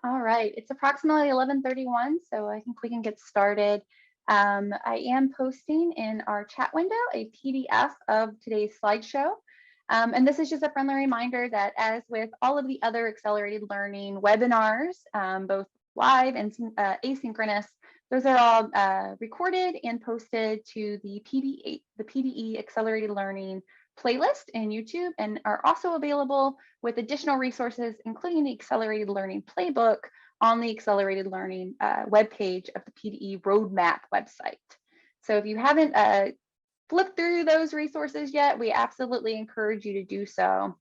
All right, it's approximately 11:31, so I think we can get started. I am posting in our chat window a PDF of today's slideshow. And this is just a friendly reminder that as with all of the other accelerated learning webinars, both live and asynchronous, those are all recorded and posted to the PDE Accelerated Learning playlist in YouTube and are also available with additional resources, including the Accelerated Learning Playbook on the Accelerated Learning webpage of the PDE Roadmap website. So if you haven't flipped through those resources yet, we absolutely encourage you to do so.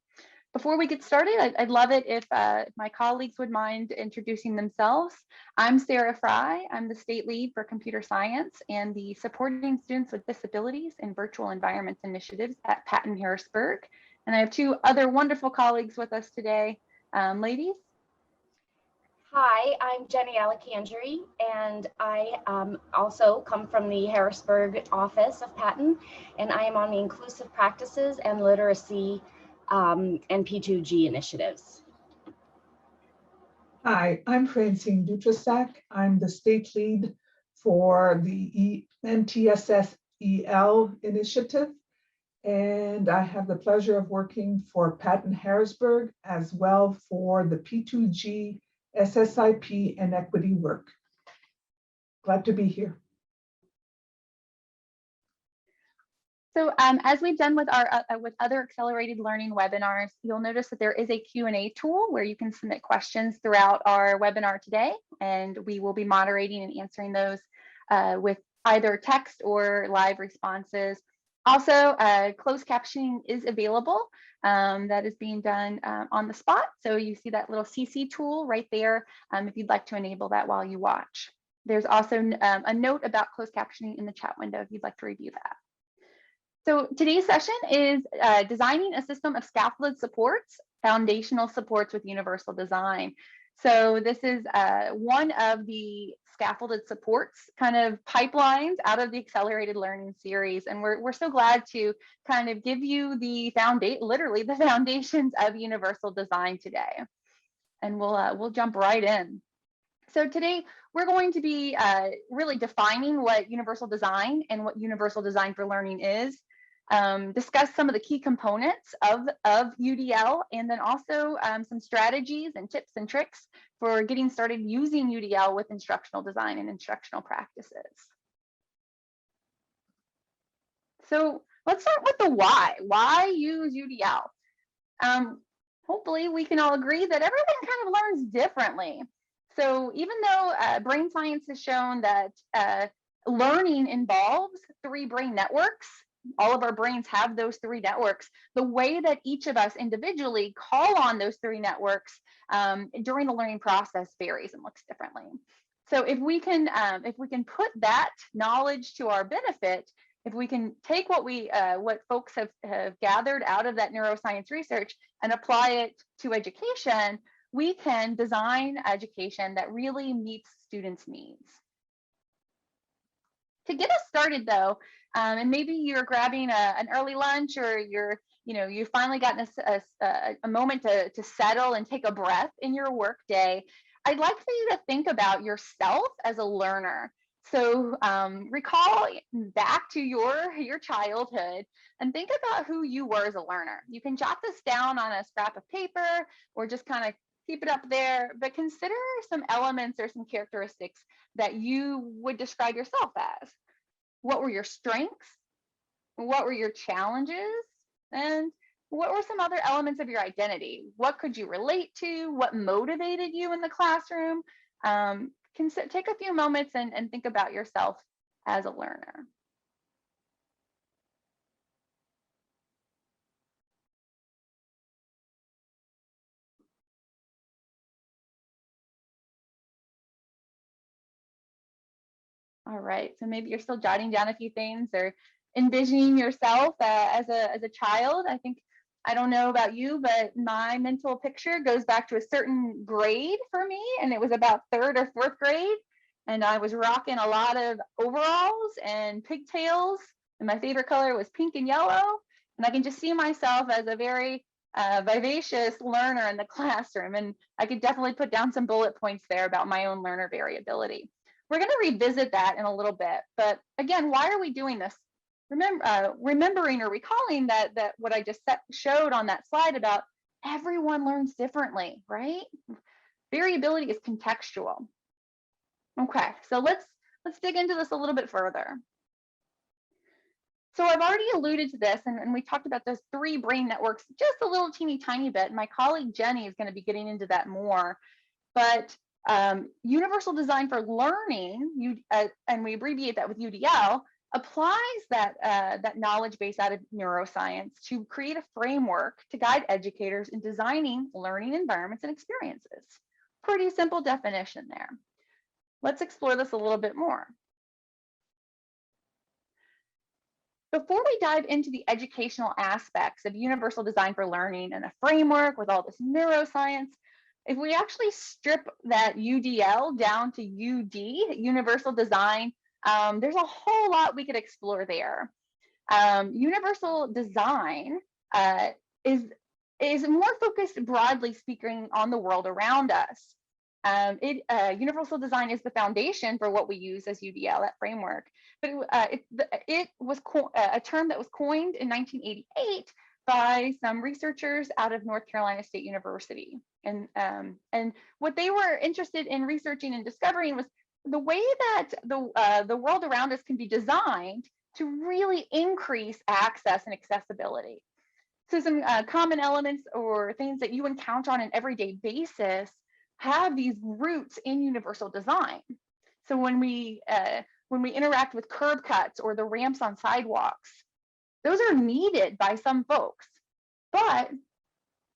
Before we get started, I'd love it if my colleagues would mind introducing themselves. I'm Sarah Fry. I'm the state lead for computer science and the Supporting Students with Disabilities in Virtual Environments initiatives at Patton-Harrisburg. And I have two other wonderful colleagues with us today. Ladies. Hi, I'm Jenny Alekandri, and I also come from the Harrisburg office of Patton, and I am on the Inclusive Practices and Literacy and P2G initiatives. Hi, I'm Francine Dutrasac. I'm the state lead for the MTSS-EL initiative, and I have the pleasure of working for Patton-Harrisburg as well for the P2G, SSIP, and equity work. Glad to be here. So as we've done with our with other accelerated learning webinars, you'll notice that there is a Q&A tool where you can submit questions throughout our webinar today, and we will be moderating and answering those with either text or live responses. Also, closed captioning is available. That is being done on the spot. So you see that little CC tool right there if you'd like to enable that while you watch. There's also a note about closed captioning in the chat window if you'd like to review that. So today's session is designing a system of scaffolded supports, foundational supports with universal design. So this is one of the scaffolded supports kind of pipelines out of the accelerated learning series. And we're so glad to kind of give you the literally the foundations of universal design today. And we'll jump right in. So today we're going to be really defining what universal design and what universal design for learning is. Discuss some of the key components of UDL, and then also some strategies and tips and tricks for getting started using UDL with instructional design and instructional practices. So let's start with the why. Why use UDL? Hopefully we can all agree that everyone kind of learns differently. So even though brain science has shown that learning involves 3 brain networks, all of our brains have those 3 networks, the way that each of us individually call on those 3 networks during the learning process varies and looks differently. So if we can put that knowledge to our benefit, if we can take what folks have gathered out of that neuroscience research and apply it to education, we can design education that really meets students' needs. To get us started though, and maybe you're grabbing an early lunch, or you've finally gotten a moment to settle and take a breath in your work day, I'd like for you to think about yourself as a learner. So recall back to your childhood and think about who you were as a learner. You can jot this down on a scrap of paper or just kind of keep it up there, but consider some elements or some characteristics that you would describe yourself as. What were your strengths? What were your challenges? And what were some other elements of your identity? What could you relate to? What motivated you in the classroom? Take a few moments and think about yourself as a learner. All right, so maybe you're still jotting down a few things or envisioning yourself as a child. I don't know about you, but my mental picture goes back to a certain grade for me, and it was about 3rd or 4th grade, and I was rocking a lot of overalls and pigtails, and my favorite color was pink and yellow, and I can just see myself as a very vivacious learner in the classroom, and I could definitely put down some bullet points there about my own learner variability. We're going to revisit that in a little bit, but again, why are we doing this? Remembering or recalling that what I just showed on that slide about everyone learns differently, right? Variability is contextual. Okay, so let's dig into this a little bit further. So I've already alluded to this, and we talked about those 3 brain networks just a little teeny tiny bit. My colleague Jenny is going to be getting into that more. But universal design for learning, and we abbreviate that with UDL, applies that knowledge base out of neuroscience to create a framework to guide educators in designing learning environments and experiences. Pretty simple definition there. Let's explore this a little bit more. Before we dive into the educational aspects of universal design for learning and a framework with all this neuroscience, if we actually strip that UDL down to UD, universal design, there's a whole lot we could explore there. Universal design is more focused, broadly speaking, on the world around us. Universal design is the foundation for what we use as UDL, that framework. But it was a term that was coined in 1988 by some researchers out of North Carolina State University. And what they were interested in researching and discovering was the way that the world around us can be designed to really increase access and accessibility. So some common elements or things that you encounter on an everyday basis have these roots in universal design. So when we interact with curb cuts or the ramps on sidewalks, those are needed by some folks. But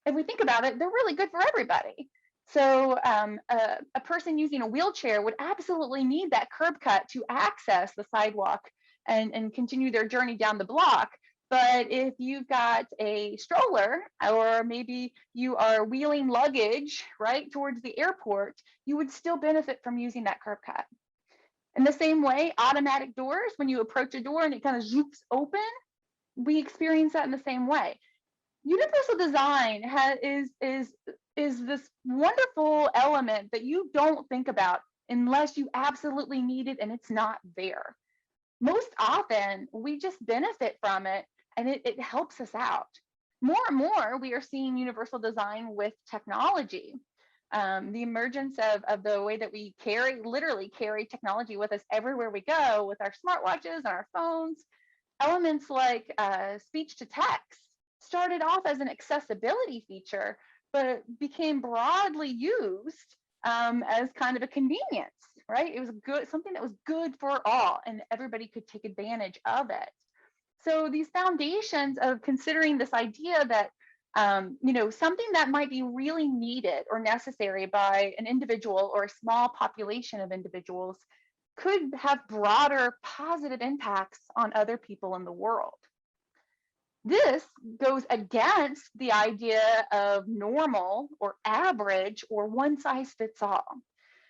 if we think about it, they're really good for everybody. So a person using a wheelchair would absolutely need that curb cut to access the sidewalk and continue their journey down the block. But if you've got a stroller, or maybe you are wheeling luggage right towards the airport, you would still benefit from using that curb cut. In the same way, automatic doors, when you approach a door and it kind of zoops open, we experience that in the same way. Universal design is this wonderful element that you don't think about unless you absolutely need it and it's not there. Most often, we just benefit from it and it helps us out. More and more, we are seeing universal design with technology. The emergence of the way that we literally carry technology with us everywhere we go, with our smartwatches and our phones. Elements like speech to text started off as an accessibility feature, but became broadly used as kind of a convenience, right? It was something that was good for all, and everybody could take advantage of it. So these foundations of considering this idea that something that might be really needed or necessary by an individual or a small population of individuals could have broader positive impacts on other people in the world. This goes against the idea of normal or average or one size fits all.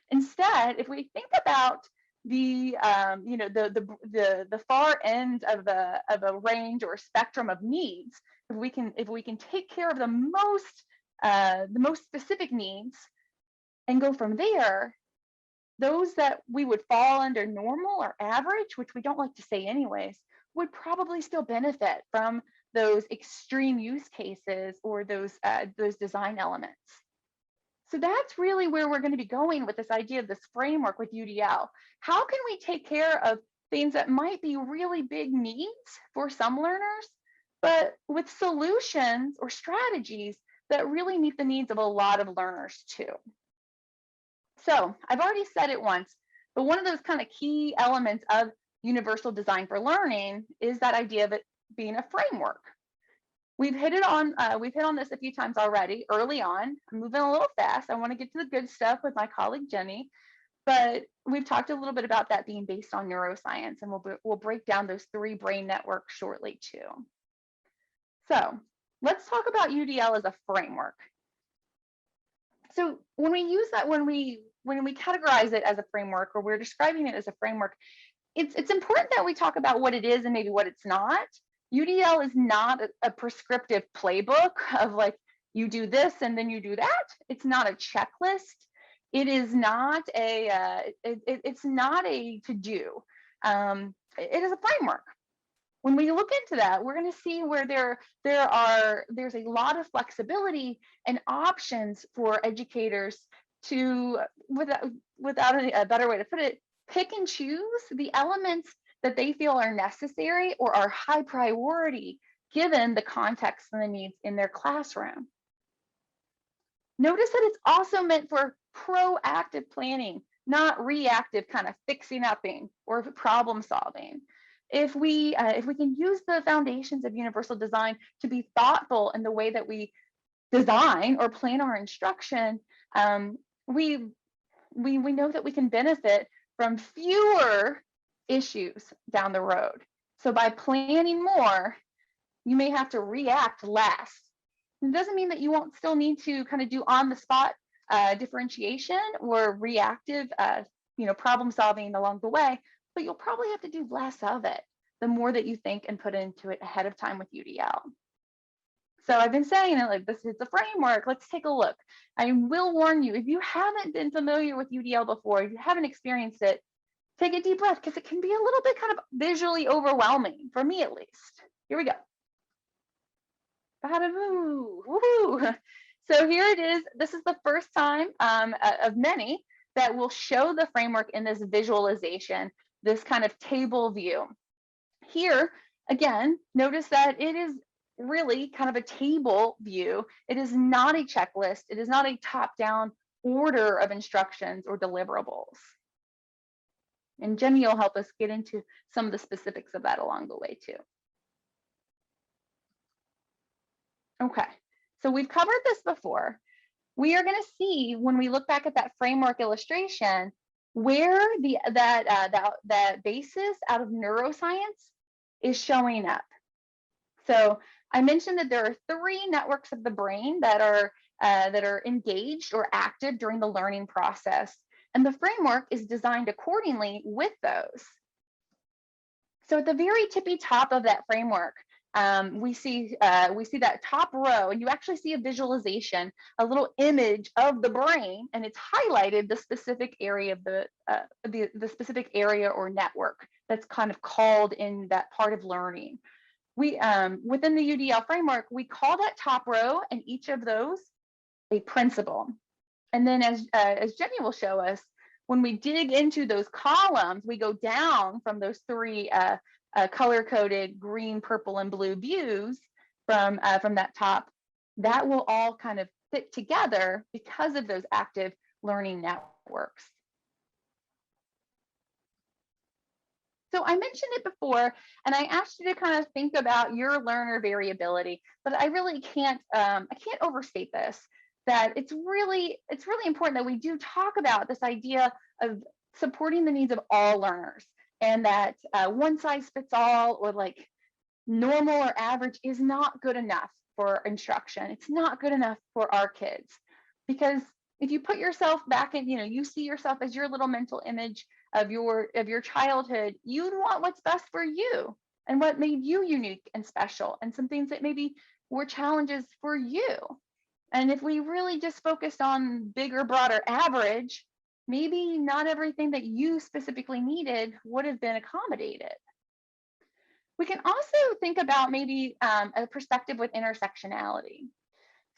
Instead, if we think about the far end of a range or spectrum of needs, if we can take care of the most specific needs and go from there, those that we would fall under normal or average, which we don't like to say anyways, would probably still benefit from those extreme use cases or those design elements. So that's really where we're going to be going with this idea of this framework with UDL. How can we take care of things that might be really big needs for some learners, but with solutions or strategies that really meet the needs of a lot of learners too? So I've already said it once, but one of those kind of key elements of universal design for learning is that idea of it being a framework. We've hit on this a few times already early on. I'm moving a little fast. I want to get to the good stuff with my colleague Jenny, but we've talked a little bit about that being based on neuroscience, and we'll break down those 3 brain networks shortly too. So let's talk about UDL as a framework. So when we use that, when we categorize it as a framework, or we're describing it as a framework, it's important that we talk about what it is and maybe what it's not. UDL is not a prescriptive playbook of like, you do this and then you do that. It's not a checklist. It is not it's not a to-do. It is a framework. When we look into that, we're going to see where there's a lot of flexibility and options for educators to, without a better way to put it, pick and choose the elements that they feel are necessary or are high priority given the context and the needs in their classroom. Notice that it's also meant for proactive planning, not reactive kind of fixing upping or problem solving. If we can use the foundations of universal design to be thoughtful in the way that we design or plan our instruction, we know that we can benefit from fewer issues down the road. So by planning more, you may have to react less. It doesn't mean that you won't still need to kind of do on the spot differentiation or reactive problem solving along the way, but you'll probably have to do less of it the more that you think and put into it ahead of time with UDL. So I've been saying it like this is a framework. Let's take a look. I will warn you, if you haven't been familiar with UDL before, if you haven't experienced it, take a deep breath because it can be a little bit kind of visually overwhelming, for me at least. Here we go. Woohoo. So here it is. This is the first time of many that will show the framework in this visualization, this kind of table view. Here, again, notice that it is really kind of a table view. It is not a checklist. It is not a top-down order of instructions or deliverables. And Jenny will help us get into some of the specifics of that along the way too. Okay, so we've covered this before. We are going to see when we look back at that framework illustration where that basis out of neuroscience is showing up. So I mentioned that there are 3 networks of the brain that are engaged or active during the learning process, and the framework is designed accordingly with those. So at the very tippy top of that framework, we see that top row, and you actually see a visualization, a little image of the brain, and it's highlighted the specific area of the specific area or network that's kind of called in that part of learning. We within the UDL framework, we call that top row and each of those a principle. And then as Jenny will show us, when we dig into those columns, we go down from those 3 color-coded green, purple, and blue views from that top. That will all kind of fit together because of those active learning networks. So I mentioned it before, and I asked you to kind of think about your learner variability, but I really can't overstate this, that it's really important that we do talk about this idea of supporting the needs of all learners, and that one size fits all or like normal or average is not good enough for instruction. It's not good enough for our kids, because if you put yourself back in, you see yourself as your little mental image of your childhood, you'd want what's best for you and what made you unique and special, and some things that maybe were challenges for you. And if we really just focused on bigger, broader average, maybe not everything that you specifically needed would have been accommodated. We can also think about maybe a perspective with intersectionality.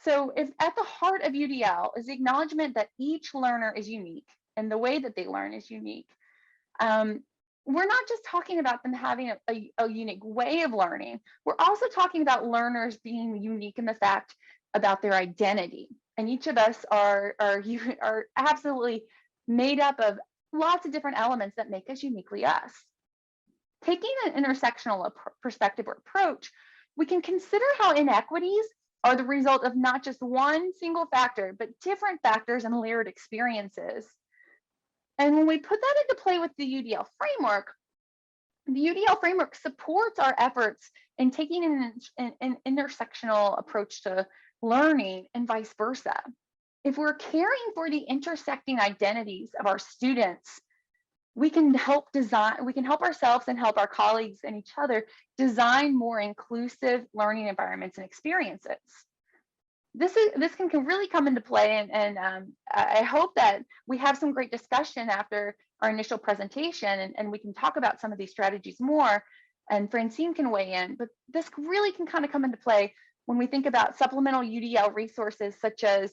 So if at the heart of UDL is the acknowledgement that each learner is unique and the way that they learn is unique, we're not just talking about them having a unique way of learning. We're also talking about learners being unique in the fact about their identity. And each of us are absolutely made up of lots of different elements that make us uniquely us. Taking an intersectional perspective or approach, we can consider how inequities are the result of not just one single factor, but different factors and layered experiences. And when we put that into play with the UDL framework supports our efforts in taking an intersectional approach to learning and vice versa. If we're caring for the intersecting identities of our students, we can help ourselves and help our colleagues and each other design more inclusive learning environments and experiences. This can really come into play, and I hope that we have some great discussion after our initial presentation, and we can talk about some of these strategies more, and Francine can weigh in, but this really can kind of come into play when we think about supplemental UDL resources, such as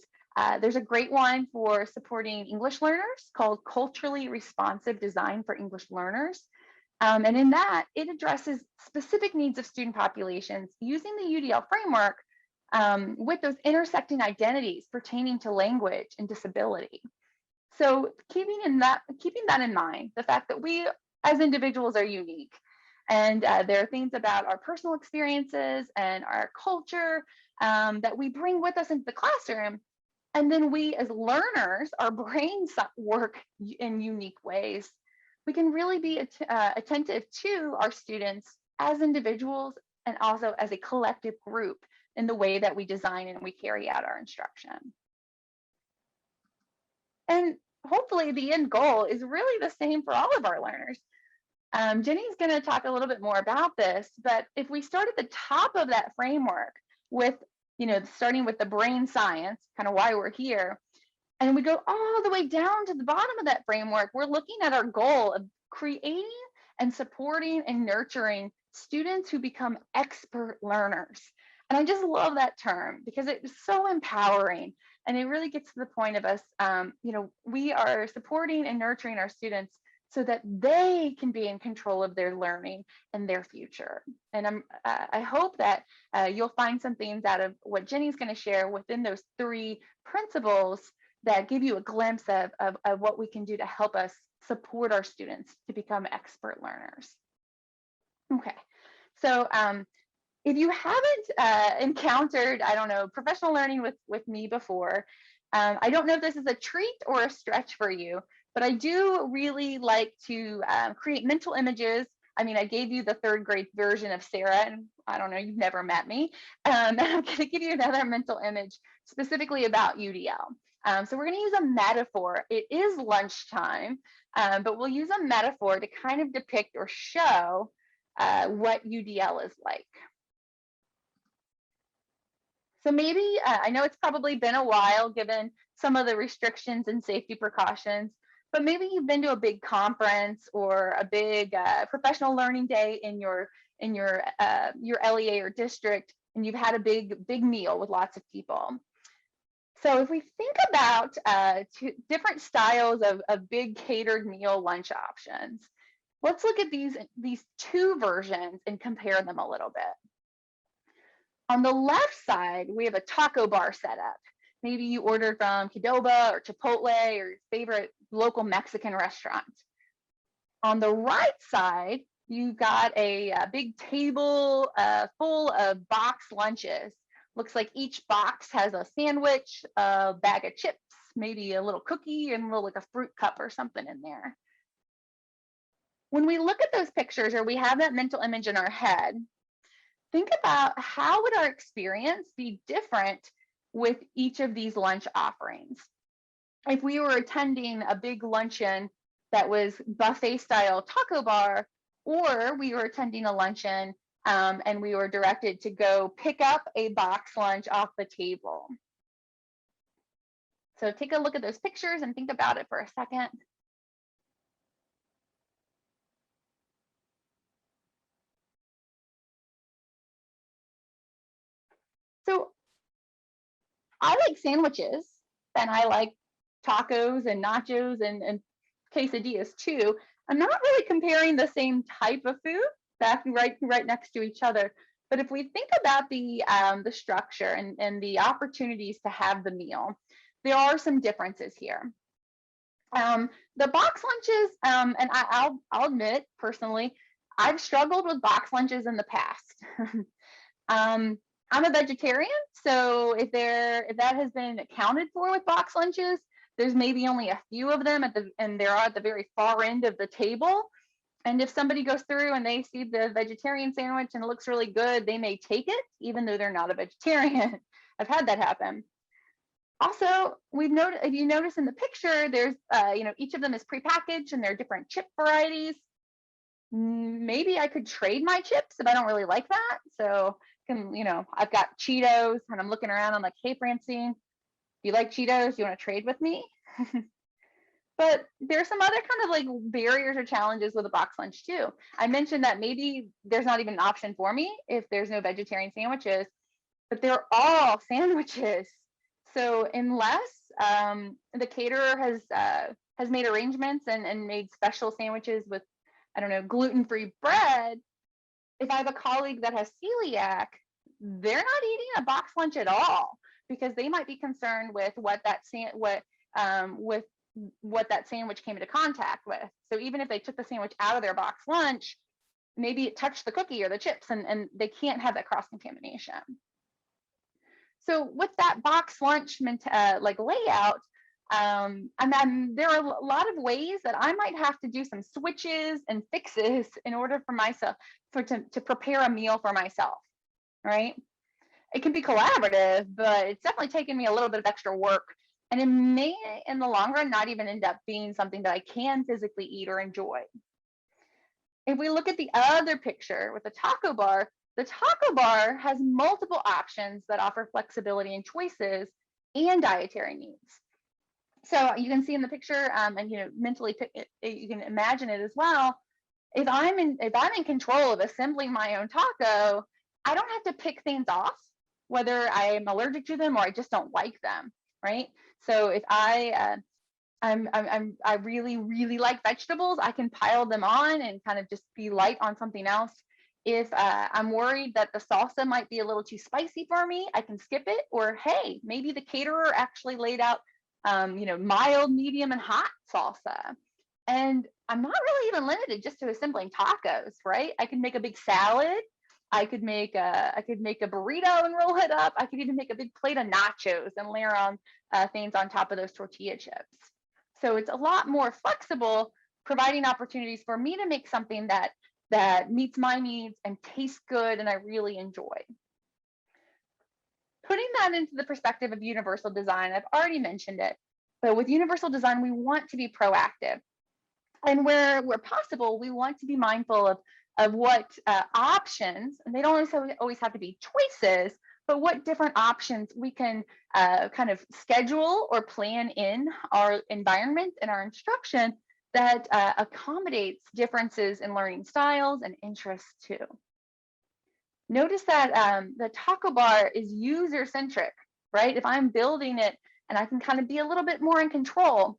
there's a great one for supporting English learners called Culturally Responsive Design for English Learners. And in that, it addresses specific needs of student populations using the UDL framework with those intersecting identities pertaining to language and disability. So keeping that in mind, the fact that we as individuals are unique, and there are things about our personal experiences and our culture that we bring with us into the classroom. And then we as learners, our brains work in unique ways. We can really be attentive to our students as individuals and also as a collective group in the way that we design and we carry out our instruction. And hopefully the end goal is really the same for all of our learners. Jenny's going to talk a little bit more about this, but if we start at the top of that framework with, starting with the brain science, kind of why we're here, and we go all the way down to the bottom of that framework, we're looking at our goal of creating and supporting and nurturing students who become expert learners. And I just love that term because it's so empowering, and it really gets to the point of us, we are supporting and nurturing our students so that they can be in control of their learning and their future. And I hope that you'll find some things out of what Jenny's going to share within those 3 principles that give you a glimpse of what we can do to help us support our students to become expert learners. Okay, so if you haven't encountered, professional learning with me before, I don't know if this is a treat or a stretch for you, but I do really like to create mental images. I mean, I gave you the 3rd grade version of Sarah, and I don't know, you've never met me. I'm going to give you another mental image specifically about UDL. So we're going to use a metaphor. It is lunchtime, but we'll use a metaphor to kind of depict or show what UDL is like. So maybe, I know it's probably been a while given some of the restrictions and safety precautions, but maybe you've been to a big conference or a big professional learning day in your LEA or district, and you've had a big meal with lots of people. So if we think about 2 different styles of big catered meal lunch options, let's look at these 2 versions and compare them a little bit. On the left side, we have a taco bar setup. Maybe you ordered from Qdoba or Chipotle or your favorite local Mexican restaurant. On the right side, you've got a big table full of box lunches. Looks like each box has a sandwich, a bag of chips, maybe a little cookie, and like a fruit cup or something in there. When we look at those pictures, or we have that mental image in our head, think about how would our experience be different with each of these lunch offerings. If we were attending a big luncheon that was buffet style taco bar, or we were attending a luncheon and we were directed to go pick up a box lunch off the table. So take a look at those pictures and think about it for a second. So I like sandwiches, and I like tacos and nachos and quesadillas too. I'm not really comparing the same type of food back right next to each other. But if we think about the structure and the opportunities to have the meal, there are some differences here. The box lunches, and I'll admit personally, I've struggled with box lunches in the past. I'm a vegetarian, so if that has been accounted for with box lunches, there's maybe only a few of them and they're at the very far end of the table. And if somebody goes through and they see the vegetarian sandwich and it looks really good, they may take it, even though they're not a vegetarian. I've had that happen. Also, if you notice in the picture, there's, each of them is prepackaged and there are different chip varieties. Maybe I could trade my chips if I don't really like that. So, I've got Cheetos and I'm looking around. I'm like, hey, Francine, do you like Cheetos? You want to trade with me? But there's some other kind of like barriers or challenges with a box lunch too. I mentioned that maybe there's not even an option for me if there's no vegetarian sandwiches, but they're all sandwiches. So unless the caterer has made arrangements and made special sandwiches with, I don't know, gluten-free bread, if I have a colleague that has celiac, they're not eating a box lunch at all because they might be concerned with what that sandwich came into contact with. So even if they took the sandwich out of their box lunch, maybe it touched the cookie or the chips and they can't have that cross contamination. So with that box lunch like layout, and then there are a lot of ways that I might have to do some switches and fixes in order for myself to prepare a meal for myself, right? It can be collaborative, but it's definitely taken me a little bit of extra work. And it may, in the long run, not even end up being something that I can physically eat or enjoy. If we look at the other picture with the taco bar has multiple options that offer flexibility and choices and dietary needs. So you can see in the picture, and mentally you can imagine it as well. If I'm in control of assembling my own taco, I don't have to pick things off, whether I'm allergic to them or I just don't like them, right? So if I really like vegetables, I can pile them on and kind of just be light on something else. If I'm worried that the salsa might be a little too spicy for me, I can skip it. Or hey, maybe the caterer actually laid out, mild, medium, and hot salsa. And I'm not really even limited just to assembling tacos, right? I can make a big salad. I could make a burrito and roll it up. I could even make a big plate of nachos and layer on things on top of those tortilla chips. So it's a lot more flexible, providing opportunities for me to make something that meets my needs and tastes good and I really enjoy. Putting that into the perspective of universal design, I've already mentioned it, but with universal design, we want to be proactive. And where possible, we want to be mindful of what options, and they don't always have to be choices, but what different options we can kind of schedule or plan in our environment and our instruction that accommodates differences in learning styles and interests too. Notice that the taco bar is user-centric, right? If I'm building it and I can kind of be a little bit more in control,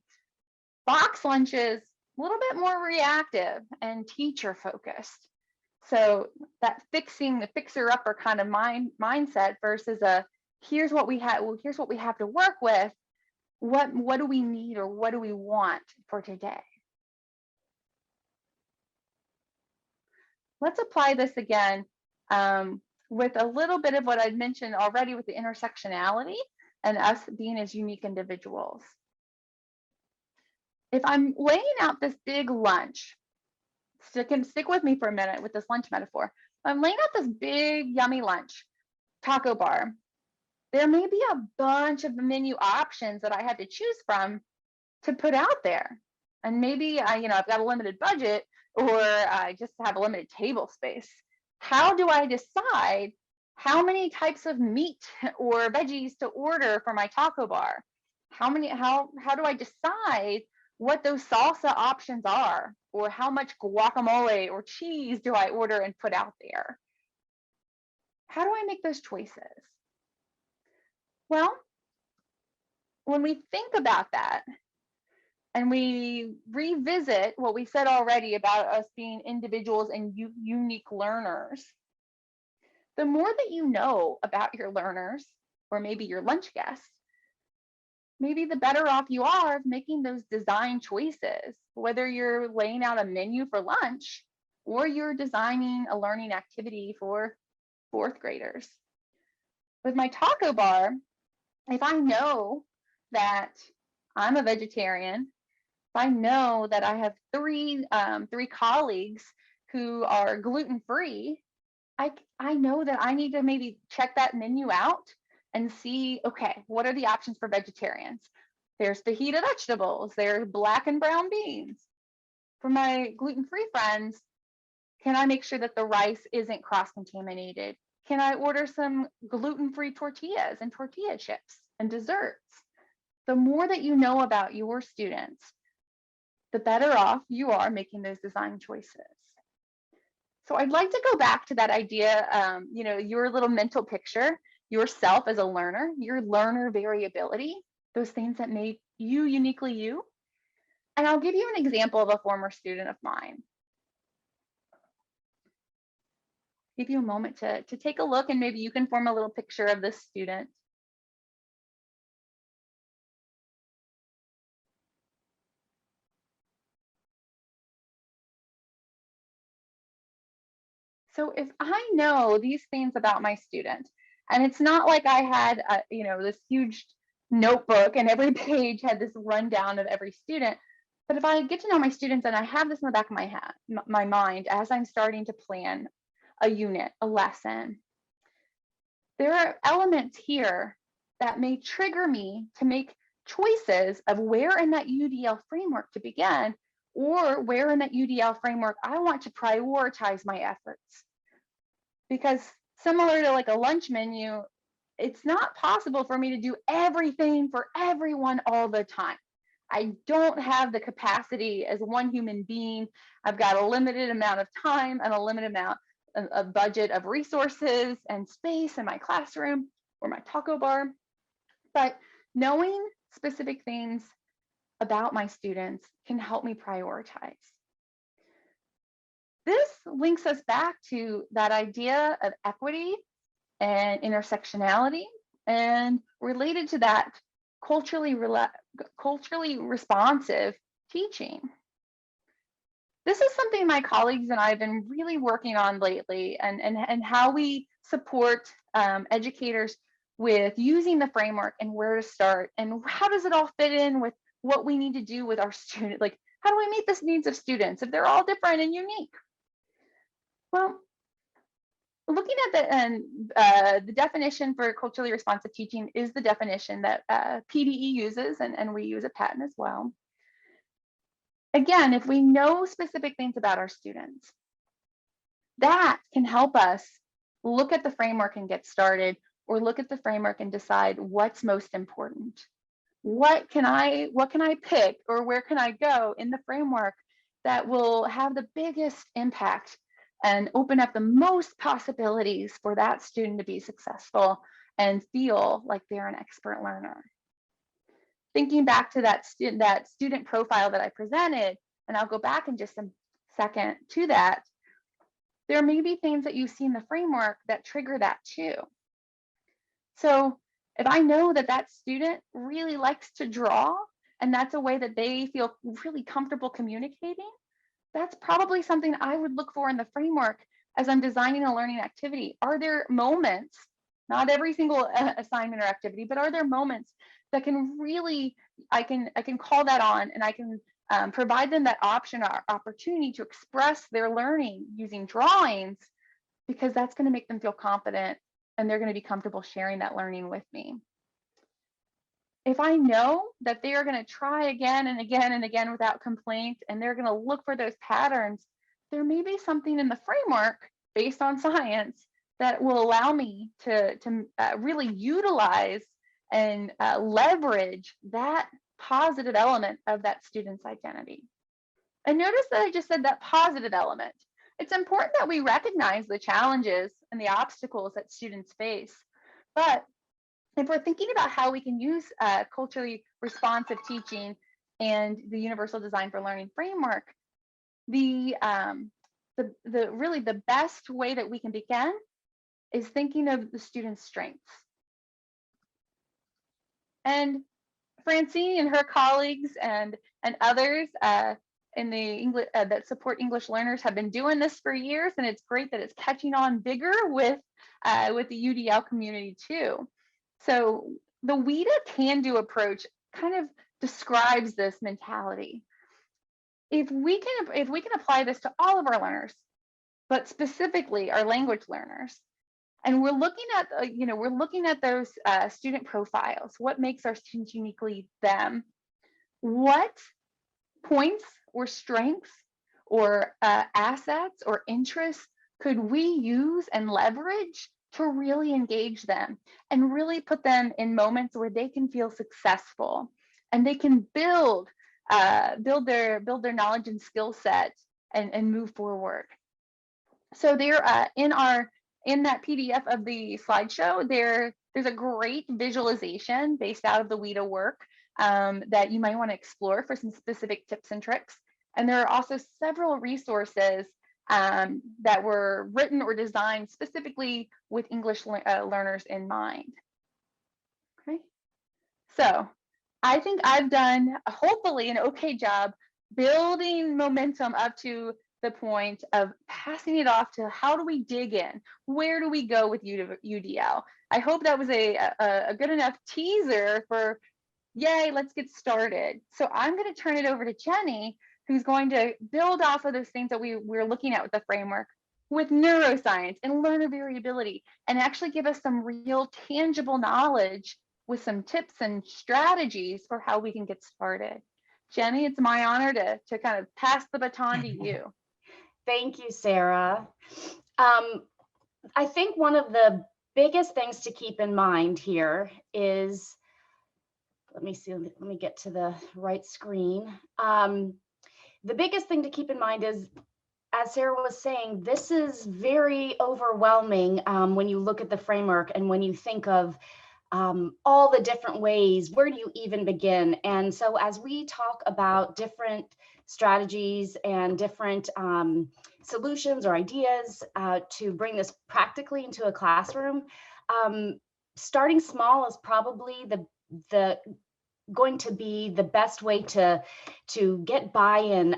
box lunches, a little bit more reactive and teacher focused. So that the fixer-upper kind of mindset versus here's what we have to work with. What do we need or what do we want for today? Let's apply this again with a little bit of what I'd mentioned already with the intersectionality and us being as unique individuals. If I'm laying out this big lunch, stick with me for a minute with this lunch metaphor. I'm laying out this big, yummy lunch, taco bar. There may be a bunch of menu options that I have to choose from to put out there. And maybe I've got a limited budget or I just have a limited table space. How do I decide how many types of meat or veggies to order for my taco bar? How do I decide what those salsa options are, or how much guacamole or cheese do I order and put out there? How do I make those choices? Well, when we think about that and we revisit what we said already about us being individuals and unique learners, the more that you know about your learners, or maybe your lunch guests, maybe the better off you are of making those design choices, whether you're laying out a menu for lunch or you're designing a learning activity for fourth graders. With my taco bar, if I know that I'm a vegetarian, if I know that I have three colleagues who are gluten-free, I know that I need to maybe check that menu out and see, okay, what are the options for vegetarians? There's fajita vegetables, there's black and brown beans. For my gluten-free friends, can I make sure that the rice isn't cross-contaminated? Can I order some gluten-free tortillas and tortilla chips and desserts? The more that you know about your students, the better off you are making those design choices. So I'd like to go back to that idea, your little mental picture, yourself as a learner, your learner variability, those things that make you uniquely you. And I'll give you an example of a former student of mine. Give you a moment to take a look, and maybe you can form a little picture of this student. So if I know these things about my student, and it's not like I had, this huge notebook and every page had this rundown of every student, but if I get to know my students and I have this in the back of my mind as I'm starting to plan a unit, a lesson, there are elements here that may trigger me to make choices of where in that UDL framework to begin, or where in that UDL framework I want to prioritize my efforts. Because similar to like a lunch menu, it's not possible for me to do everything for everyone all the time. I don't have the capacity as one human being. I've got a limited amount of time and a limited amount a budget of resources and space in my classroom or my taco bar. But knowing specific things about my students can help me prioritize. This links us back to that idea of equity and intersectionality, and related to that, culturally responsive teaching. This is something my colleagues and I have been really working on lately, and how we support educators with using the framework and where to start, and how does it all fit in with what we need to do with our students. Like, how do we meet the needs of students if they're all different and unique? Well, looking at the definition for culturally responsive teaching is the definition that PDE uses, and we use at Patton as well. Again, if we know specific things about our students, that can help us look at the framework and get started, or look at the framework and decide what's most important. What can I pick, or where can I go in the framework that will have the biggest impact and open up the most possibilities for that student to be successful and feel like they're an expert learner. Thinking back to that student profile that I presented, and I'll go back in just a second to that, there may be things that you see in the framework that trigger that too. So if I know that that student really likes to draw, and that's a way that they feel really comfortable communicating, that's probably something I would look for in the framework as I'm designing a learning activity. Are there moments, not every single assignment or activity, but are there moments that can really, I can call that on, and I can provide them that option or opportunity to express their learning using drawings, because that's going to make them feel confident and they're going to be comfortable sharing that learning with me. If I know that they are going to try again and again and again without complaint, and they're going to look for those patterns, there may be something in the framework based on science that will allow me to really utilize and leverage that positive element of that student's identity. And notice that I just said that positive element. It's important that we recognize the challenges and the obstacles that students face. But if we're thinking about how we can use culturally responsive teaching and the Universal Design for Learning framework, really the best way that we can begin is thinking of the student's strengths. And Francine and her colleagues and others in the English that support English learners have been doing this for years, and it's great that it's catching on bigger with the UDL community too. So the WIDA can-do approach kind of describes this mentality. If we can apply this to all of our learners, but specifically our language learners, And we're looking at, we're looking at those student profiles. What makes our students uniquely them? What points or strengths or assets or interests could we use and leverage to really engage them and really put them in moments where they can feel successful and they can build their knowledge and skill set and move forward. So there in that PDF of the slideshow, there's a great visualization based out of the WIDA work that you might want to explore for some specific tips and tricks. And there are also several resources that were written or designed specifically with English learners in mind. Okay, so I think I've done hopefully an okay job building momentum up to the point of passing it off to how do we dig in? Where do we go with UDL? I hope that was a good enough teaser for, yay, let's get started. So I'm going to turn it over to Jenny, who's going to build off of those things that we're looking at with the framework with neuroscience and learner variability, and actually give us some real tangible knowledge with some tips and strategies for how we can get started. Jenny, it's my honor to kind of pass the baton to you. Thank you, Sarah. I think one of the biggest things to keep in mind here is, let me get to the right screen. The biggest thing to keep in mind is, as Sarah was saying, this is very overwhelming when you look at the framework and when you think of all the different ways, where do you even begin? And so as we talk about different strategies and different solutions or ideas to bring this practically into a classroom, starting small is probably going to be the best way to get buy-in,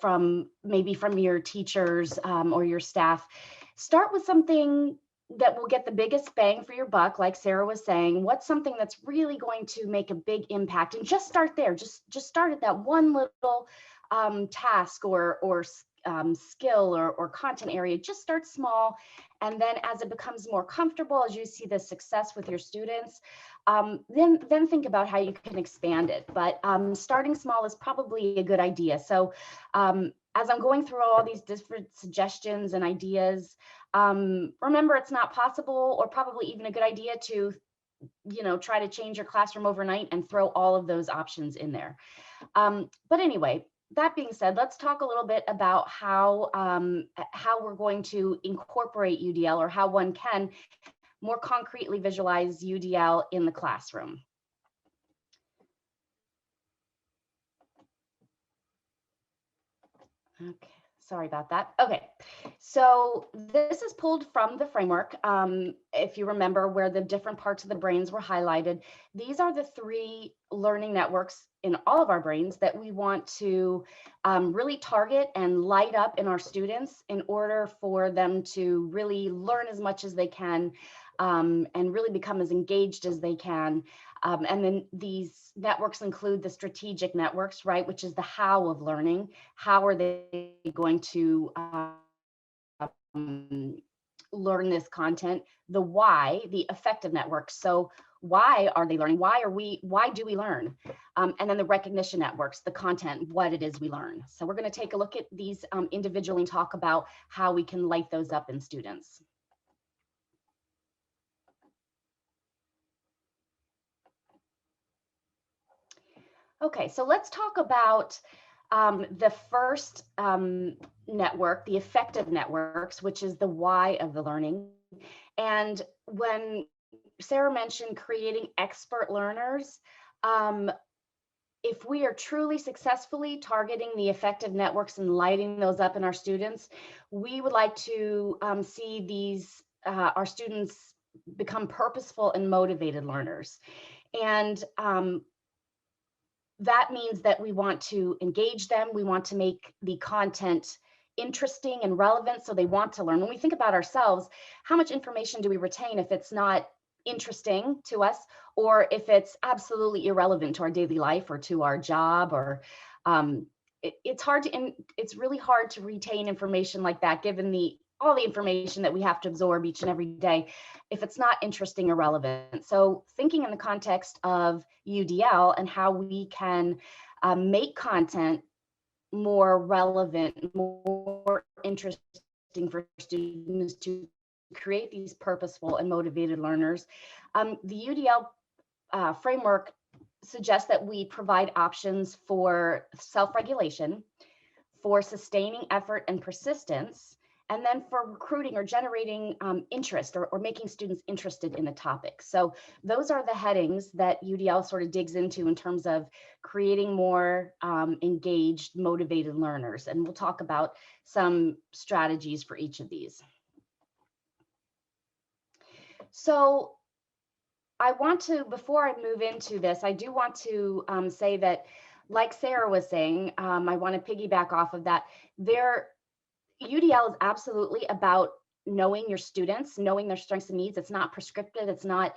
from your teachers or your staff. Start with something that will get the biggest bang for your buck, like Sarah was saying. What's something that's really going to make a big impact? And just start there. Just start at that one little task or skill or content area. Just start small, and then as it becomes more comfortable, as you see the success with your students, then think about how you can expand it. But starting small is probably a good idea. So as I'm going through all these different suggestions and ideas, remember, it's not possible or probably even a good idea to try to change your classroom overnight and throw all of those options in there. But anyway, that being said, let's talk a little bit about how we're going to incorporate UDL, or how one can more concretely visualize UDL in the classroom. Okay, sorry about that. Okay, so this is pulled from the framework. If you remember where the different parts of the brains were highlighted, these are the 3 learning networks in all of our brains that we want to really target and light up in our students in order for them to really learn as much as they can and really become as engaged as they can. And then these networks include the strategic networks, right, which is the how of learning. How are they going to learn this content? The why, the effective networks. So why are they learning? Why do we learn? And then the recognition networks, the content, what it is we learn. So we're going to take a look at these individually and talk about how we can light those up in students. Okay, so let's talk about the first network, the effective networks, which is the why of the learning. And when Sarah mentioned creating expert learners, if we are truly successfully targeting the effective networks and lighting those up in our students, we would like to see these our students become purposeful and motivated learners. And that means that we want to engage them. We want to make the content interesting and relevant so they want to learn. When we think about ourselves, how much information do we retain if it's not interesting to us, or if it's absolutely irrelevant to our daily life or to our job? Or it's really hard to retain information like that, given all the information that we have to absorb each and every day if it's not interesting or relevant. So thinking in the context of UDL and how we can make content more relevant, more interesting for students to create these purposeful and motivated learners. The UDL framework suggests that we provide options for self-regulation, for sustaining effort and persistence, and then for recruiting or generating interest or making students interested in the topic. So those are the headings that UDL sort of digs into in terms of creating more engaged, motivated learners. And we'll talk about some strategies for each of these. So I want to, before I move into this, I do want to say that, like Sarah was saying, I want to piggyback off of that. UDL is absolutely about knowing your students, knowing their strengths and needs. It's not prescriptive. It's not,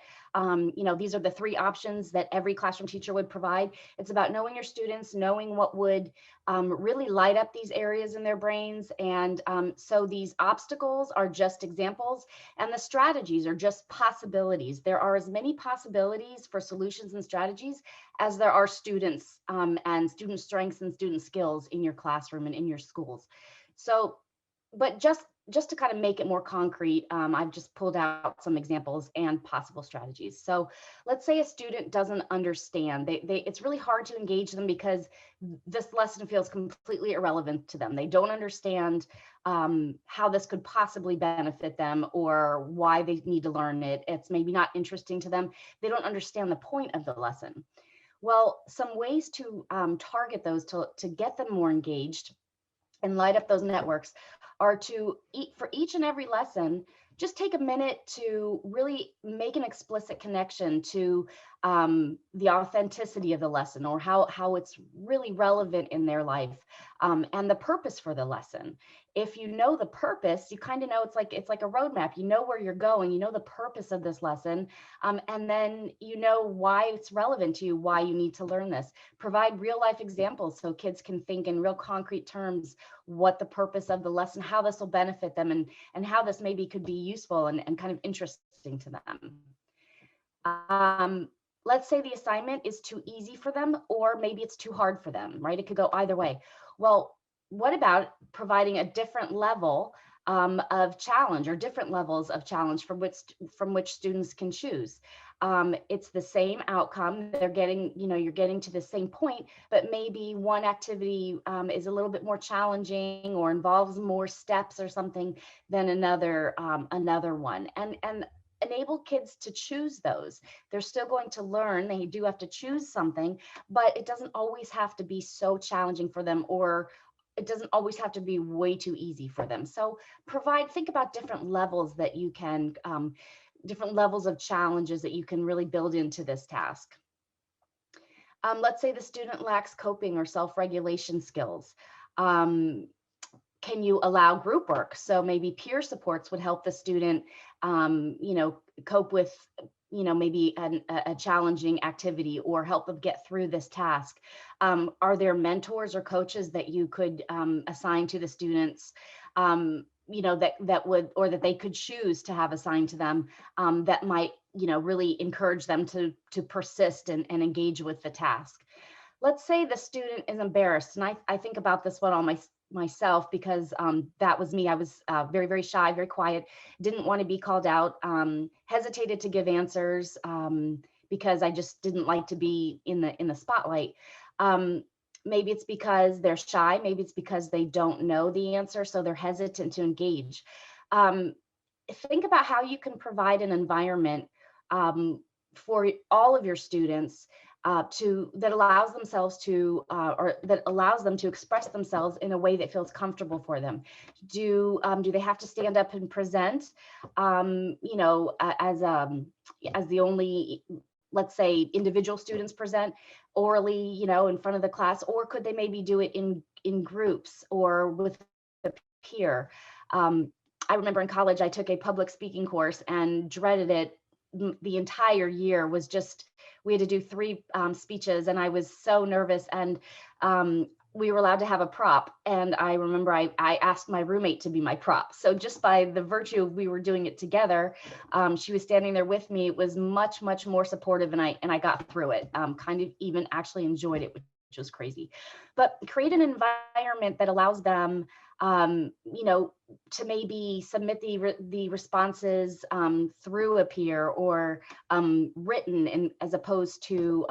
these are the 3 options that every classroom teacher would provide. It's about knowing your students, knowing what would really light up these areas in their brains. And so these obstacles are just examples, and the strategies are just possibilities. There are as many possibilities for solutions and strategies as there are students and student strengths and student skills in your classroom and in your schools. So, but just to kind of make it more concrete, I've just pulled out some examples and possible strategies. So let's say a student doesn't understand. It's really hard to engage them because this lesson feels completely irrelevant to them. They don't understand how this could possibly benefit them or why they need to learn it. It's maybe not interesting to them. They don't understand the point of the lesson. Well, some ways to target those to get them more engaged and light up those networks are to for each and every lesson, just take a minute to really make an explicit connection to the authenticity of the lesson, or how it's really relevant in their life, and the purpose for the lesson. If you know the purpose, you kind of know it's like a roadmap. You know where you're going, you know the purpose of this lesson, and then you know why it's relevant to you, why you need to learn this. Provide real life examples so kids can think in real concrete terms what the purpose of the lesson, how this will benefit them, and how this maybe could be useful and kind of interesting to them. Let's say the assignment is too easy for them, or maybe it's too hard for them, right? It could go either way. Well, what about providing a different level of challenge, or different levels of challenge from which students can choose? It's the same outcome. They're getting, you're getting to the same point, but maybe one activity is a little bit more challenging or involves more steps or something than another one. And enable kids to choose those. They're still going to learn. They do have to choose something, but it doesn't always have to be so challenging for them, or it doesn't always have to be way too easy for them. So think about different levels that you can, different levels of challenges that you can really build into this task. Let's say the student lacks coping or self-regulation skills. Can you allow group work? So maybe peer supports would help the student, cope with, maybe a challenging activity, or help them get through this task. Are there mentors or coaches that you could assign to the students, that would, or that they could choose to have assigned to them, that might, really encourage them to persist and engage with the task? Let's say the student is embarrassed, and I think about this one on myself, because that was me. I was very, very shy, very quiet, didn't want to be called out, hesitated to give answers because I just didn't like to be in the spotlight. Maybe it's because they're shy, maybe it's because they don't know the answer, so they're hesitant to engage. Think about how you can provide an environment for all of your students that allows themselves to, or that allows them to express themselves in a way that feels comfortable for them. Do they have to stand up and present, as the only, let's say, individual students present orally, in front of the class, or could they maybe do it in groups or with a peer? I remember in college, I took a public speaking course and dreaded it. The entire year was just, we had to do 3 speeches, and I was so nervous. And we were allowed to have a prop. And I remember I asked my roommate to be my prop. So just by the virtue of we were doing it together, she was standing there with me. It was much, much more supportive, and I got through it, kind of even actually enjoyed it, which was crazy. But create an environment that allows them, you know, to maybe submit the responses through a peer or written, and as opposed to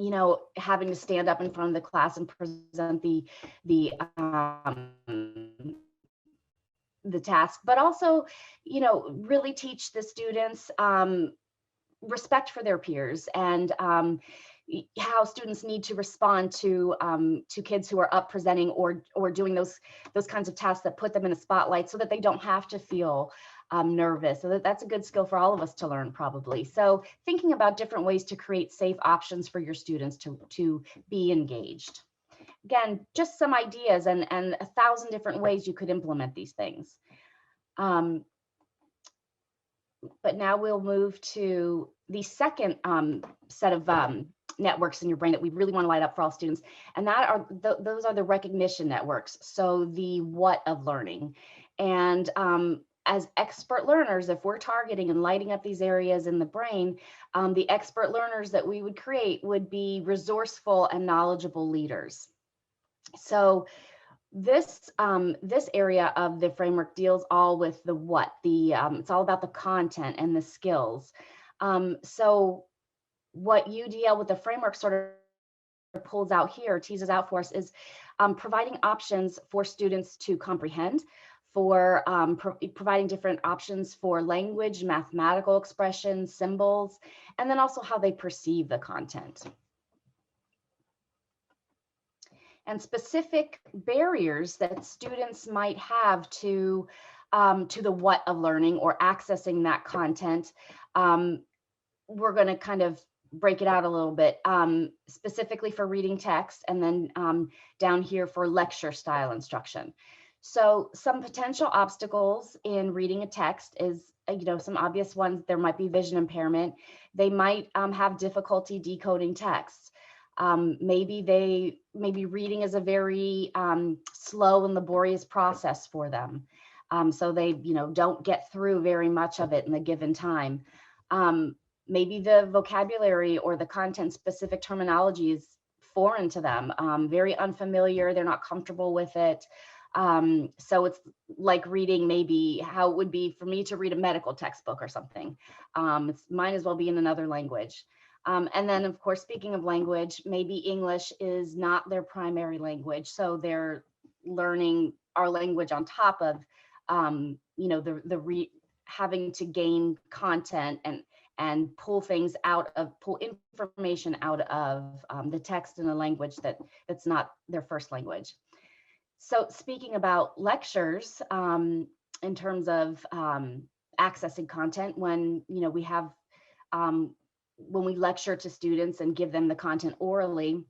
you know, having to stand up in front of the class and present the task, but also, you know, really teach the students respect for their peers, and how students need to respond to kids who are up presenting or doing those kinds of tasks that put them in the spotlight, so that they don't have to feel nervous. So that's a good skill for all of us to learn, probably. So thinking about different ways to create safe options for your students to be engaged. Again, just some ideas and 1,000 different ways you could implement these things. But now we'll move to the second set of networks in your brain that we really want to light up for all students. And that are those are the recognition networks. So the what of learning. And as expert learners, if we're targeting and lighting up these areas in the brain, the expert learners that we would create would be resourceful and knowledgeable leaders. So this area of the framework deals all with the what, it's all about the content and the skills. So what UDL with the framework sort of pulls out here, teases out for us, is providing options for students to comprehend, for providing different options for language, mathematical expression, symbols, and then also how they perceive the content. And specific barriers that students might have to the what of learning or accessing that content. We're going to kind of break it out a little bit, specifically for reading text, and then down here for lecture style instruction. So some potential obstacles in reading a text is, you know, some obvious ones. There might be vision impairment. They might have difficulty decoding text. Maybe reading is a very slow and laborious process for them. So they, you know, don't get through very much of it in a given time. Maybe the vocabulary or the content specific terminology is foreign to them, very unfamiliar. They're not comfortable with it. So it's like reading maybe how it would be for me to read a medical textbook or something. It might as well be in another language. And then, of course, speaking of language, maybe English is not their primary language, so they're learning our language on top of, you know, having to gain content and pull information out of the text in a language that's not their first language. So speaking about lectures, in terms of accessing content, when, you know, we have when we lecture to students and give them the content orally,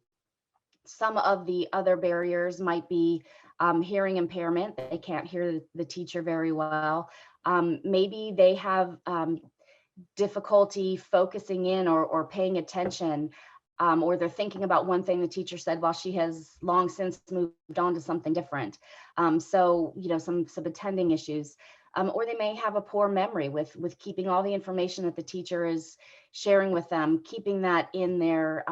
some of the other barriers might be hearing impairment. They can't hear the teacher very well. Maybe they have difficulty focusing in or paying attention, or they're thinking about one thing the teacher said while she has long since moved on to something different. So, you know, some attending issues. Or they may have a poor memory with keeping all the information that the teacher is sharing with them, keeping that in their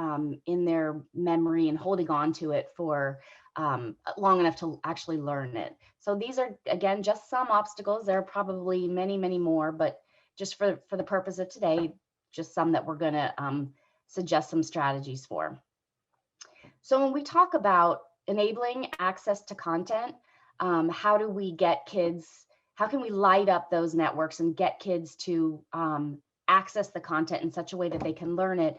memory and holding on to it for long enough to actually learn it. So these are, again, just some obstacles. There are probably many, many more, but just for the purpose of today, just some that we're going to suggest some strategies for. So when we talk about enabling access to content, how do we get kids, how can we light up those networks and get kids to access the content in such a way that they can learn it?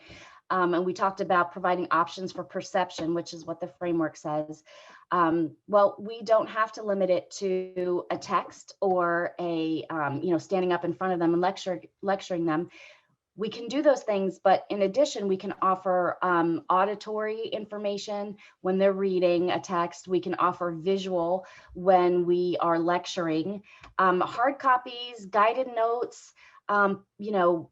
And we talked about providing options for perception, which is what the framework says. Well, we don't have to limit it to a text or a, you know, standing up in front of them and lecturing them. We can do those things, but in addition, we can offer auditory information when they're reading a text. We can offer visual when we are lecturing, hard copies, guided notes, you know,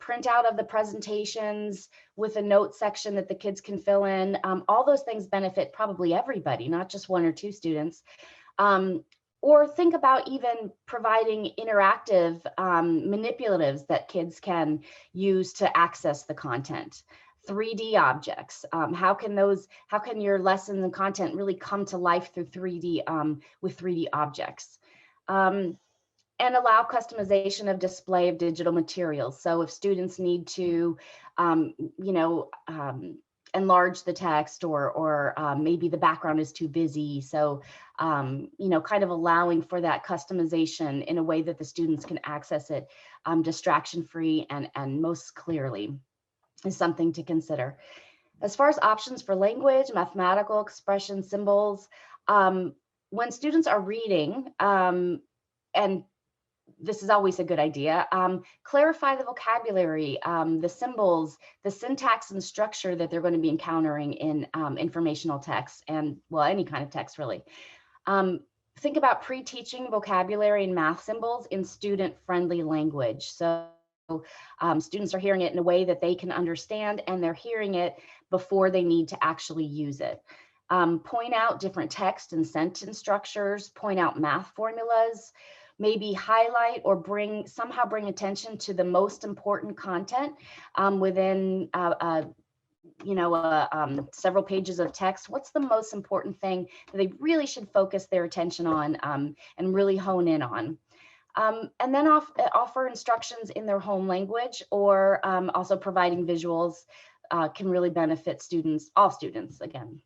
printout of the presentations with a note section that the kids can fill in. All those things benefit probably everybody, not just one or two students. Or think about even providing interactive manipulatives that kids can use to access the content. 3D objects. How can your lessons and content really come to life through 3D with 3D objects? And allow customization of display of digital materials. So if students need to, enlarge the text, or maybe the background is too busy. So, kind of allowing for that customization in a way that the students can access it distraction-free and most clearly is something to consider. As far as options for language, mathematical expression, symbols, when students are reading, and this is always a good idea, clarify the vocabulary, the symbols, the syntax and structure that they're going to be encountering in informational text, and well, any kind of text really. Think about pre-teaching vocabulary and math symbols in student-friendly language. So students are hearing it in a way that they can understand, and they're hearing it before they need to actually use it. Point out different text and sentence structures, point out math formulas, maybe highlight or somehow bring attention to the most important content within several pages of text. What's the most important thing that they really should focus their attention on and really hone in on? And then offer instructions in their home language, or also providing visuals can really benefit students, all students again.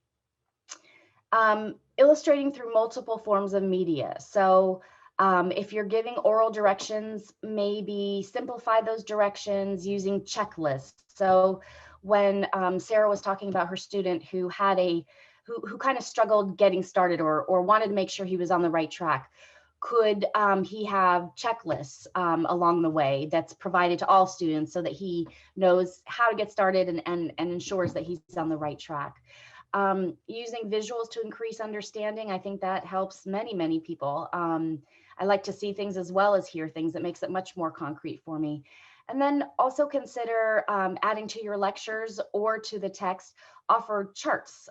Illustrating through multiple forms of media. So if you're giving oral directions, maybe simplify those directions using checklists. So when Sarah was talking about her student who had who kind of struggled getting started, or wanted to make sure he was on the right track, could he have checklists along the way that's provided to all students so that he knows how to get started and ensures that he's on the right track? Using visuals to increase understanding, I think that helps many people. I like to see things as well as hear things. That makes it much more concrete for me. And then also consider adding to your lectures or to the text, offer charts,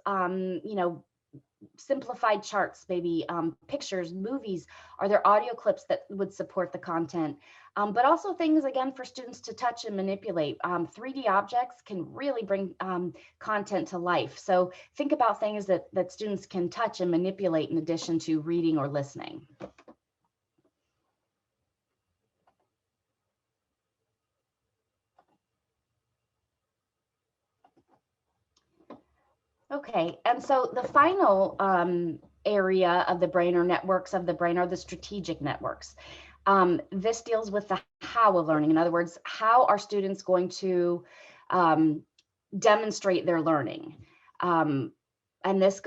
simplified charts, maybe pictures, movies. Are there audio clips that would support the content? But also things, again, for students to touch and manipulate. 3D objects can really bring content to life. So think about things that students can touch and manipulate in addition to reading or listening. Okay, and so the final area of the brain, or networks of the brain, are the strategic networks. This deals with the how of learning. In other words, how are students going to demonstrate their learning? And this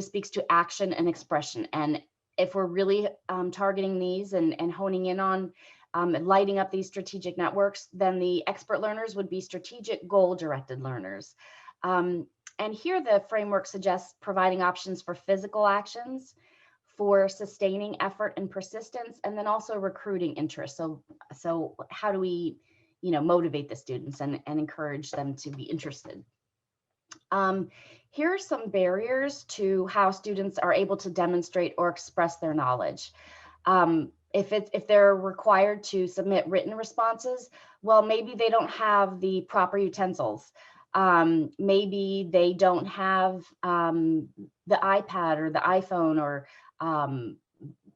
speaks to action and expression. And if we're really targeting these and honing in on lighting up these strategic networks, then the expert learners would be strategic goal-directed learners. And here the framework suggests providing options for physical actions, for sustaining effort and persistence, and then also recruiting interest. So how do we, motivate the students and encourage them to be interested? Here are some barriers to how students are able to demonstrate or express their knowledge. If they're required to submit written responses, well, maybe they don't have the proper utensils. Maybe they don't have the iPad or the iPhone, or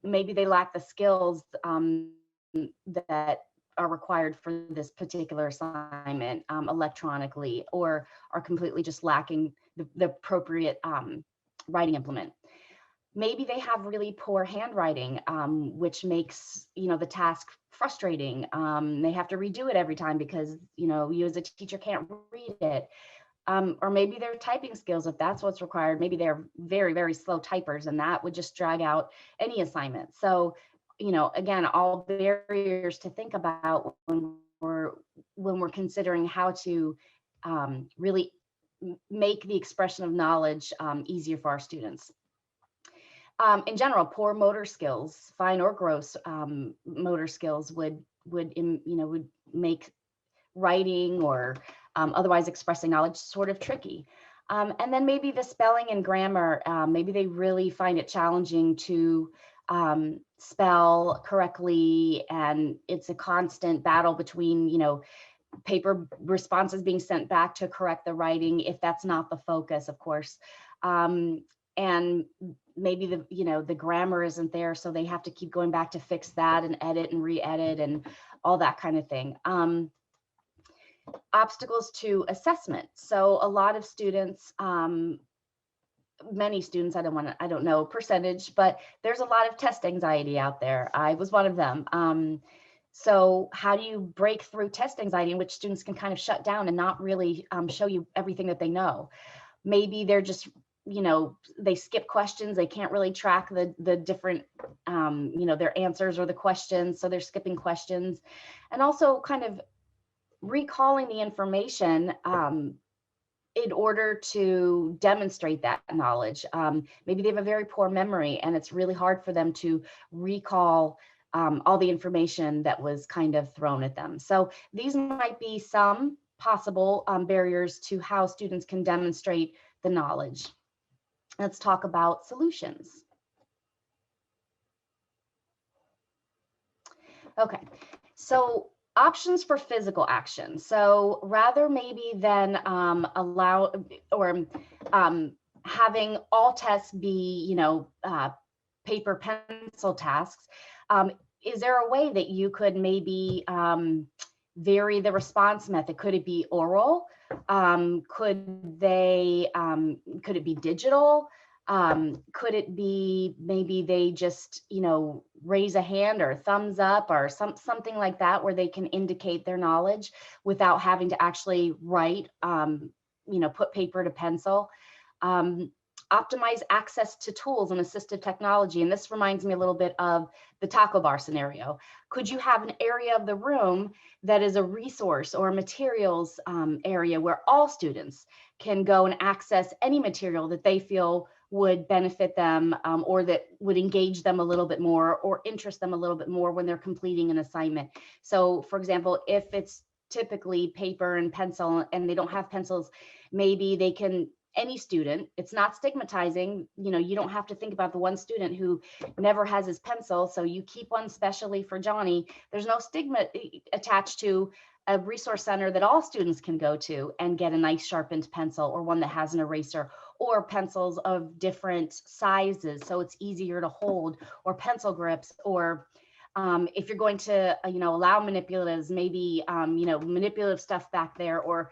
maybe they lack the skills that are required for this particular assignment electronically, or are completely just lacking the appropriate writing implement. Maybe they have really poor handwriting, which makes the task frustrating. They have to redo it every time because you as a teacher can't read it. Or maybe their typing skills, if that's what's required, maybe they're very slow typers, and that would just drag out any assignment. So again, all barriers to think about when we're considering how to really make the expression of knowledge easier for our students. In general, poor motor skills, fine or gross motor skills would make writing or otherwise expressing knowledge sort of tricky. And then maybe the spelling and grammar, maybe they really find it challenging to spell correctly, and it's a constant battle between, you know, paper responses being sent back to correct the writing if that's not the focus, of course. And maybe the, you know, the grammar isn't there, so they have to keep going back to fix that and edit and re-edit and all that kind of thing. Obstacles to assessment. So a lot of students, many students, I don't know percentage, but there's a lot of test anxiety out there. I was one of them. So how do you break through test anxiety in which students can kind of shut down and not really show you everything that they know? Maybe they're just, you know, they skip questions. They can't really track the different, you know, their answers or the questions. So they're skipping questions. And also kind of recalling the information in order to demonstrate that knowledge. Maybe they have a very poor memory and it's really hard for them to recall all the information that was kind of thrown at them. So these might be some possible barriers to how students can demonstrate the knowledge. Let's talk about solutions. Okay, so options for physical action. So rather maybe than allow or having all tests be, you know, paper pencil tasks, is there a way that you could maybe vary the response method? Could it be oral? Could it be digital? Could it be maybe they just, you know, raise a hand or thumbs up or something like that where they can indicate their knowledge without having to actually write, you know, put paper to pencil. Optimize access to tools and assistive technology. And this reminds me a little bit of the taco bar scenario. Could you have an area of the room that is a resource or a materials area where all students can go and access any material that they feel would benefit them or that would engage them a little bit more or interest them a little bit more when they're completing an assignment? So for example, if it's typically paper and pencil and they don't have pencils, maybe they can, any student, it's not stigmatizing, you know, you don't have to think about the one student who never has his pencil, so you keep one specially for Johnny. There's no stigma attached to a resource center that all students can go to and get a nice sharpened pencil or one that has an eraser or pencils of different sizes so it's easier to hold, or pencil grips, or if you're going to, you know, allow manipulatives, maybe, you know, manipulative stuff back there, or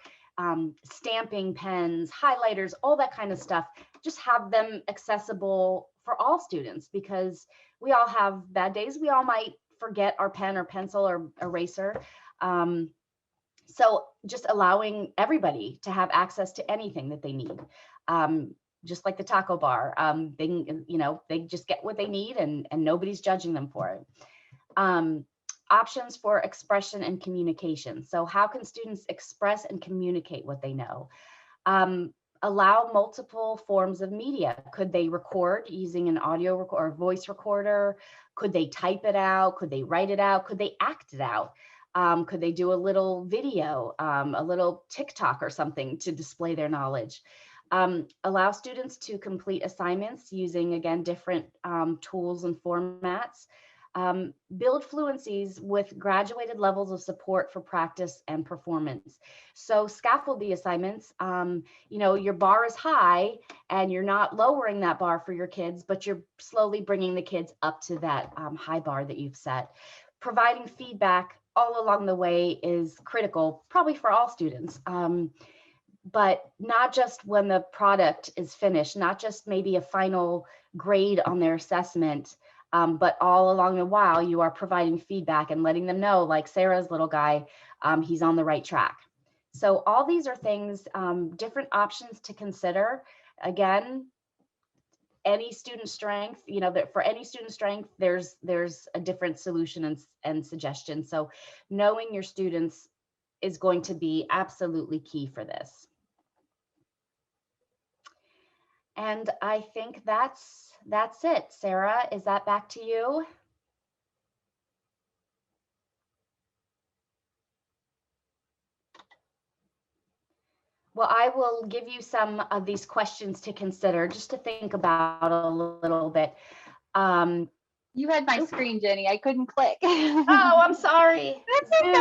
stamping pens, highlighters, all that kind of stuff. Just have them accessible for all students because we all have bad days. We all might forget our pen or pencil or eraser. So just allowing everybody to have access to anything that they need. Just like the taco bar, they, you know, they just get what they need and nobody's judging them for it. Options for expression and communication. So how can students express and communicate what they know? Allow multiple forms of media. Could they record using an audio or voice recorder? Could they type it out? Could they write it out? Could they act it out? Could they do a little video, a little TikTok or something to display their knowledge? Allow students to complete assignments using, again, different tools and formats. Build fluencies with graduated levels of support for practice and performance. So scaffold the assignments. You know, your bar is high and you're not lowering that bar for your kids, but you're slowly bringing the kids up to that high bar that you've set. Providing feedback all along the way is critical, probably for all students. But not just when the product is finished, not just maybe a final grade on their assessment, but all along the while you are providing feedback and letting them know, like Sarah's little guy, he's on the right track. So all these are things, different options to consider. Again, any student strength, you know, that for any student strength, there's a different solution and suggestion. So knowing your students is going to be absolutely key for this. And I think that's it. Sarah, is that back to you? Well, I will give you some of these questions to consider, just to think about a little bit. You had my screen, Jenny. I couldn't click. Oh, I'm sorry. That's okay.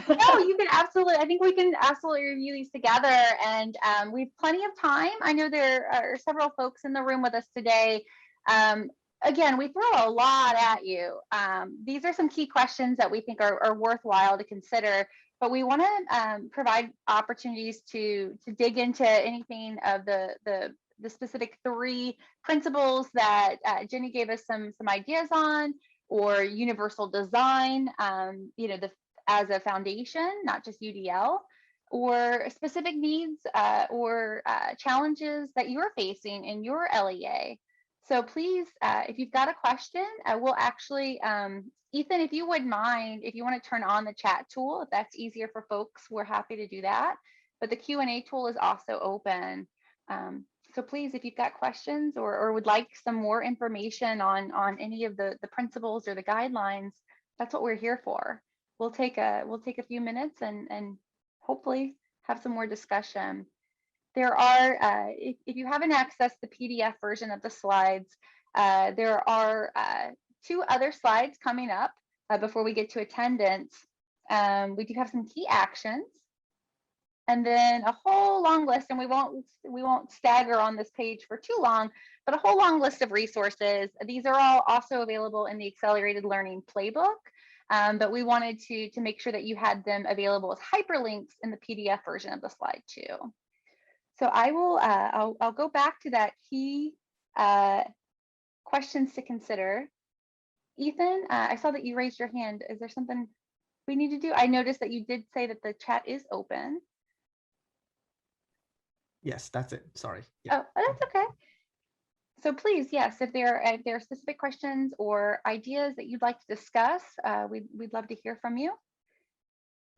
No, you can absolutely, I think we can absolutely review these together, and we have plenty of time. I know there are several folks in the room with us today. Again, we throw a lot at you. These are some key questions that we think are worthwhile to consider, but we want to provide opportunities to dig into anything of the specific 3 principles that Jenny gave us some ideas on, or universal design, you know, as a foundation, not just UDL, or specific needs or challenges that you're facing in your LEA. So please, if you've got a question, we'll actually, Ethan, if you wouldn't mind, if you want to turn on the chat tool, if that's easier for folks, we're happy to do that. But the Q&A tool is also open. So please, if you've got questions or would like some more information on any of the principles or the guidelines, that's what we're here for. We'll take a few minutes and hopefully have some more discussion. There are, if you haven't accessed the PDF version of the slides, there are 2 other slides coming up before we get to attendance. We do have some key actions, and then a whole long list, and we won't stagger on this page for too long, but a whole long list of resources. These are all also available in the Accelerated Learning Playbook, but we wanted to make sure that you had them available as hyperlinks in the PDF version of the slide too. So I will, I'll go back to that key questions to consider. Ethan, I saw that you raised your hand. Is there something we need to do? I noticed that you did say that the chat is open. Yes, that's it. Sorry. Yeah. Oh, that's okay. So please, yes, if there are specific questions or ideas that you'd like to discuss, we'd love to hear from you.